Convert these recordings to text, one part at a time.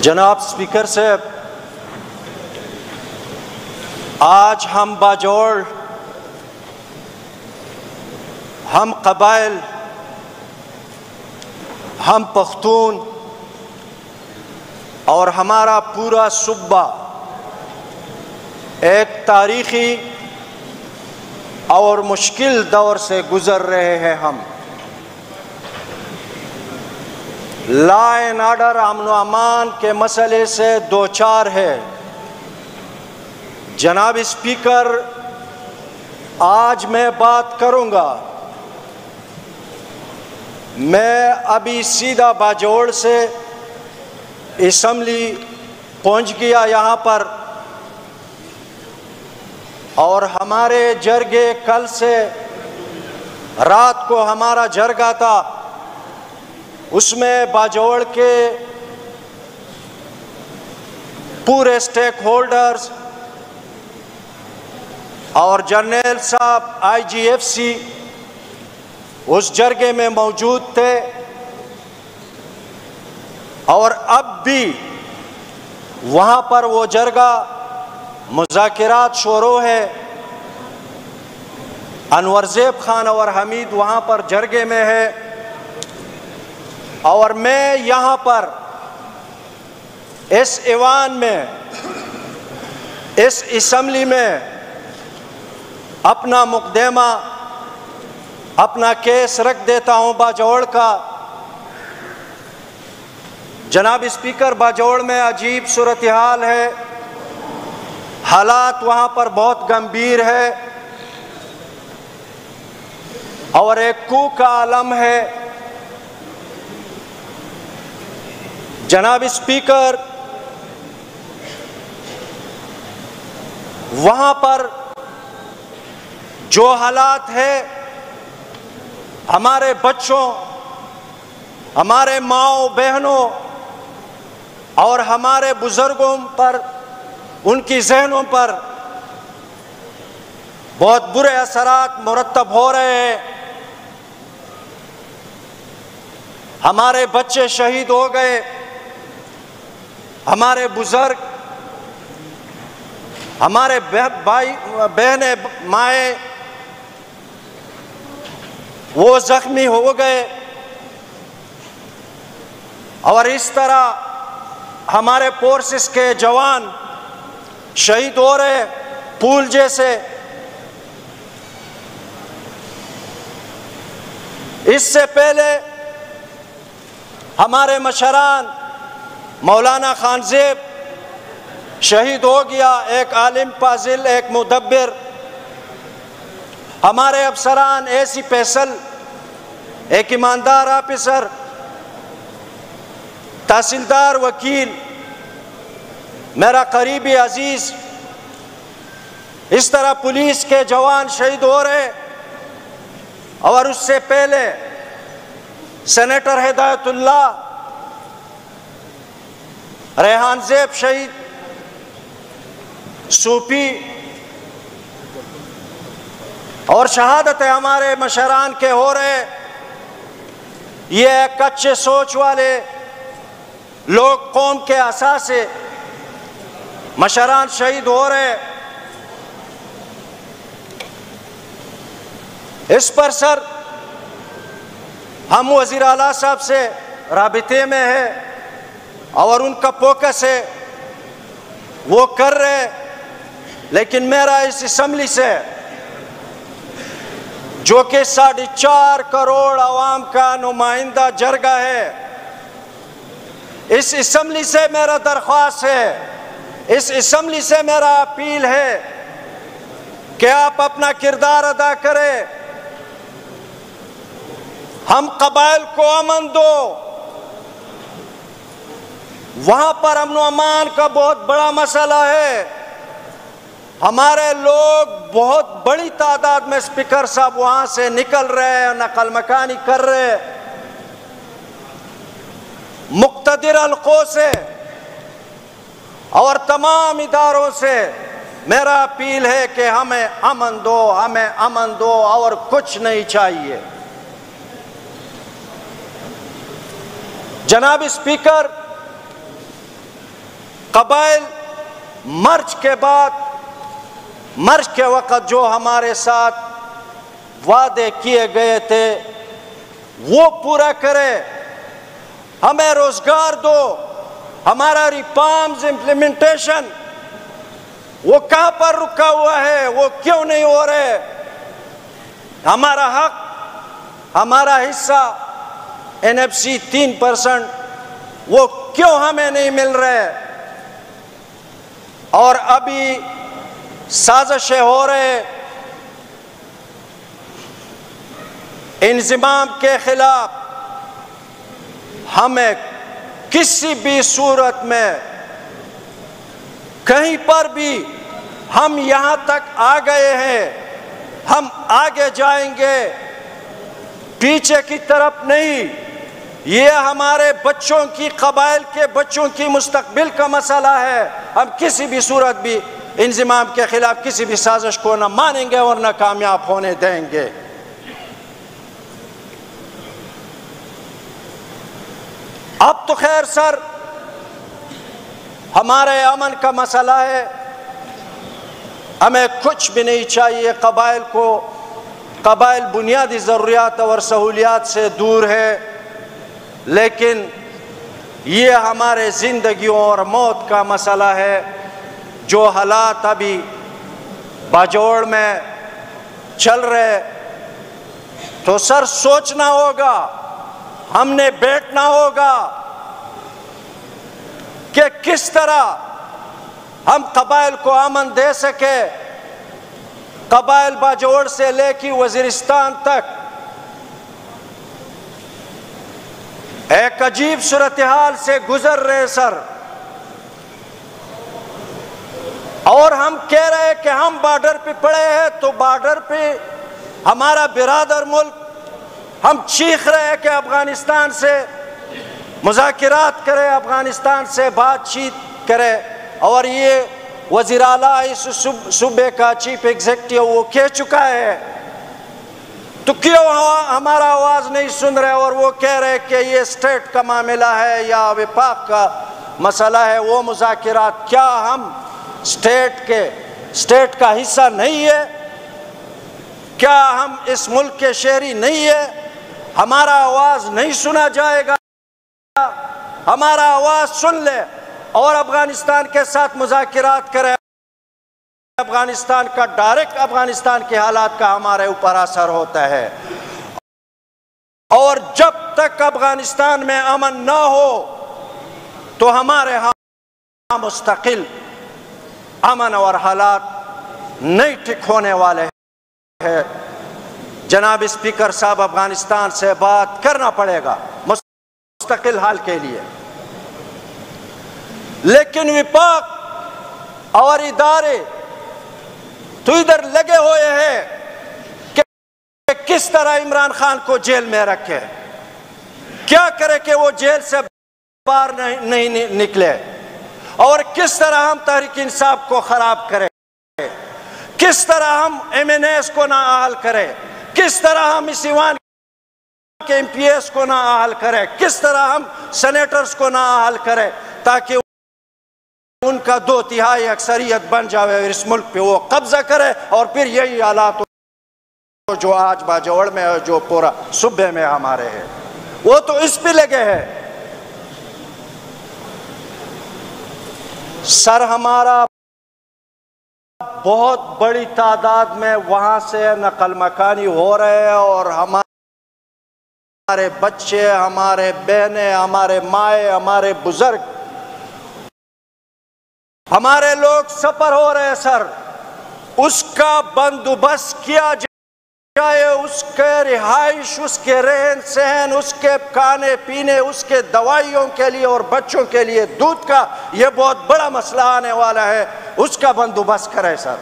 जनाब स्पीकर साहब, आज हम बाजोड़, हम कबाइल, हम पख्तून और हमारा पूरा सूबा एक तारीखी और मुश्किल दौर से गुज़र रहे हैं। हम लॉ एंड ऑर्डर, अमन व अमान के मसले से दो चार है। जनाब स्पीकर, आज मैं बात करूंगा, मैं अभी सीधा बाजोड़ से असम्बली पहुंच गया यहाँ पर, और हमारे जरगे कल से रात को हमारा जरगा था, उसमें बाजोड़ के पूरे स्टेक होल्डर्स और जर्नल साहब IGFC उस जरगे में मौजूद थे। और अब भी वहाँ पर वो जरगा मुज़ाकिरात शुरू है। अनवरज़ेब खान और हमीद वहाँ पर जरगे में है, और मैं यहाँ पर इस ईवान में, इस असम्बली में अपना मुकदमा, अपना केस रख देता हूँ बाजोड़ का। जनाब स्पीकर, बाजोड़ में अजीब सूरत हाल है, हालात वहाँ पर बहुत गंभीर है और एक कू का आलम है। जनाब स्पीकर, वहाँ पर जो हालात है, हमारे बच्चों, हमारे माओ बहनों और हमारे बुजुर्गों पर, उनकी जहनों पर बहुत बुरे असरात मुरतब हो रहे हैं। हमारे बच्चे शहीद हो गए, हमारे बुजुर्ग, हमारे भाई बहने माए वो जख्मी हो गए, और इस तरह हमारे फोर्सेस के जवान शहीद हो रहे। पूल जैसे इससे पहले हमारे मशरान मौलाना खानजेब शहीद हो गया, एक आलिम फाजिल, एक मुदब्बिर। हमारे अफसरान ऐसी फैसल, एक ईमानदार ऑफिसर, तहसीलदार, वकील, मेरा करीबी अजीज, इस तरह पुलिस के जवान शहीद हो रहे। और उससे पहले सेनेटर हिदायतुल्लाह, रेहान ज़ेब शहीद, सूफी, और शहादत हमारे मशरान के हो रहे। ये कच्चे सोच वाले लोग, कौम के असासे मशरान शहीद हो रहे। इस पर सर हम वज़ीर आला साहब से राबिते में है और उनका फोकस है, वो कर रहे। लेकिन मेरा इस असम्बली से, जो कि 4.5 करोड़ आवाम का नुमाइंदा जरगा है, इस असम्बली से मेरा दरख्वास्त है, इस असम्बली से मेरा अपील है कि आप अपना किरदार अदा करें। हम कबाइल को अमन दो। वहां पर अमन व अमान का बहुत बड़ा मसला है। हमारे लोग बहुत बड़ी तादाद में, स्पीकर साहब, वहां से निकल रहे हैं, नकल मकानी कर रहे हैं। मुक्तदिर हल्कों से और तमाम इदारों से मेरा अपील है कि हमें अमन दो, हमें अमन दो, और कुछ नहीं चाहिए। जनाब स्पीकर, कबाइल मर्ज के बाद, मर्ज के वक़्त जो हमारे साथ वादे किए गए थे वो पूरा करे, हमें रोजगार दो। हमारा रिफॉर्म्स इम्प्लीमेंटेशन वो कहां पर रुका हुआ है, वो क्यों नहीं हो रहे? हमारा हक, हमारा हिस्सा NFC 3% वो क्यों हमें नहीं मिल रहे? और अभी साजिशें हो रहे इंज़िमाम के खिलाफ। हमें किसी भी सूरत में कहीं पर भी, हम यहां तक आ गए हैं, हम आगे जाएंगे, पीछे की तरफ नहीं। ये हमारे बच्चों की, कबाइल के बच्चों की मुस्तकबिल का मसला है। हम किसी भी सूरत भी इंज़िमाम के खिलाफ किसी भी साजिश को न मानेंगे और न कामयाब होने देंगे। अब तो खैर सर, हमारे अमन का मसला है, हमें कुछ भी नहीं चाहिए कबाइल को। कबाइल बुनियादी ज़रूरियात और सहूलियात से दूर है, लेकिन ये हमारे ज़िंदगियों और मौत का मसला है। जो हालात अभी बाजोड़ में चल रहे, तो सर सोचना होगा, हमने बैठना होगा कि किस तरह हम कबाइल को अमन दे सके। कबाइल बाजोड़ से लेकर वज़ीरिस्तान तक एक अजीब सूरत हाल से गुजर रहे सर, और हम कह रहे हैं कि हम बॉर्डर पे पड़े हैं, तो बॉर्डर पे हमारा बिरादर मुल्क, हम चीख रहे हैं कि अफगानिस्तान से मुज़ाकिरात करें, अफगानिस्तान से बातचीत करें। और ये वज़ीर आला इस सूबे का चीफ एग्जीक्यूटिव वो कह चुका है, तो क्यों हमारा आवाज़ नहीं सुन रहे? और वो कह रहे कि ये स्टेट का मामला है या विफाक का मसला है, वो मुज़ाकिरात। क्या हम स्टेट का हिस्सा नहीं है? क्या हम इस मुल्क के शहरी नहीं है? हमारा आवाज़ नहीं सुना जाएगा? हमारा आवाज़ सुन ले और अफगानिस्तान के साथ मुज़ाकिरात करें। अफगानिस्तान का डायरेक्ट अफगानिस्तान के हालात का हमारे ऊपर असर होता है, और जब तक अफगानिस्तान में अमन ना हो तो हमारे यहाँ मुस्तकिल अमन और हालात नहीं ठीक होने वाले हैं। जनाब स्पीकर साहब, अफगानिस्तान से बात करना पड़ेगा मुस्तकिल हाल के लिए, लेकिन विपक्ष और इदारे तो इधर लगे हुए हैं कि किस तरह इमरान खान को जेल में रखे, क्या करे कि वो जेल से बाहर नहीं निकले, और किस तरह हम तहरीक इंसाफ को खराब करें, किस तरह हम MNAs को ना अहल करें, किस तरह हम इस ईवान के MPs को ना अहल करें, किस तरह हम सेनेटर्स को ना अहल करें, ताकि उनका 2/3 अक्सरियत बन जाए और इस मुल्क पे वो कब्जा करे। और फिर यही हालात जो आज बाजोड़ में है, जो पूरा सूबे में हमारे है, वो तो इस पे लगे हैं। सर, हमारा बहुत बड़ी तादाद में वहां से नकल मकानी हो रहे हैं, और हमारे बच्चे, हमारे बहनें, हमारे माए, हमारे बुजुर्ग, हमारे लोग सफर हो रहे हैं सर। उसका बंदोबस्त किया जाए, उसके रिहाइश, उसके रहन सहन, उसके खाने पीने, उसके दवाइयों के लिए और बच्चों के लिए दूध का ये बहुत बड़ा मसला आने वाला है, उसका बंदोबस्त करें सर।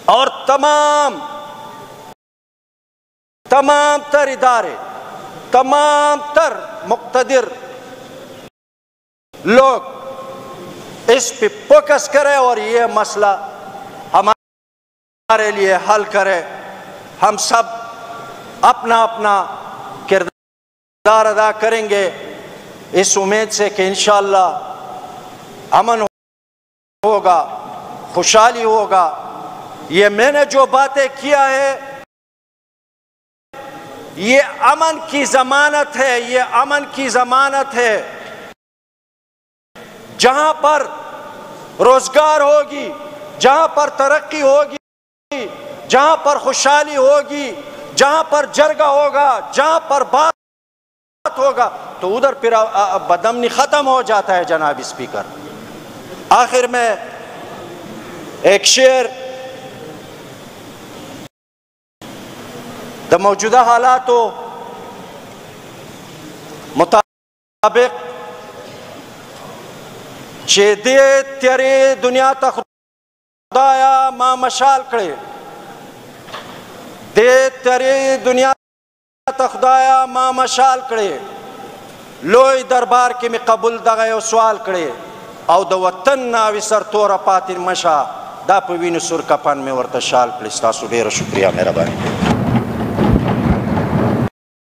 और तमाम तर इदारे, तमाम तर मुक़्तदिर लोग इस पे फोकस करें और ये मसला हमारे लिए हल करें। हम सब अपना अपना किरदार अदा करेंगे, इस उम्मीद से कि इंशाअल्लाह अमन होगा, खुशहाली होगा। ये मैंने जो बातें किया है ये अमन की जमानत है, ये अमन की जमानत है। जहां पर रोजगार होगी, जहां पर तरक्की होगी, जहां पर खुशहाली होगी, जहां पर जरगा होगा, जहां पर बात होगा, तो उधर फिर बदअमनी खत्म हो जाता है। जनाब स्पीकर, आखिर में एक शेर, द मौजूदा हालातों मुताबिक चे दे तेरे दुनिया तक खुदाया मां मशाल करे, दे तेरे दुनिया तक खुदाया मां मशाल करे, लोई दरबार के में कबूल दगायो सवाल करे, औ द वतन ना विसर तोरा पातिन मशा दा पवीन सुर कपन में वर्तशाल प्लिस्ता। सुबेर शुक्रिया मेहरबानी।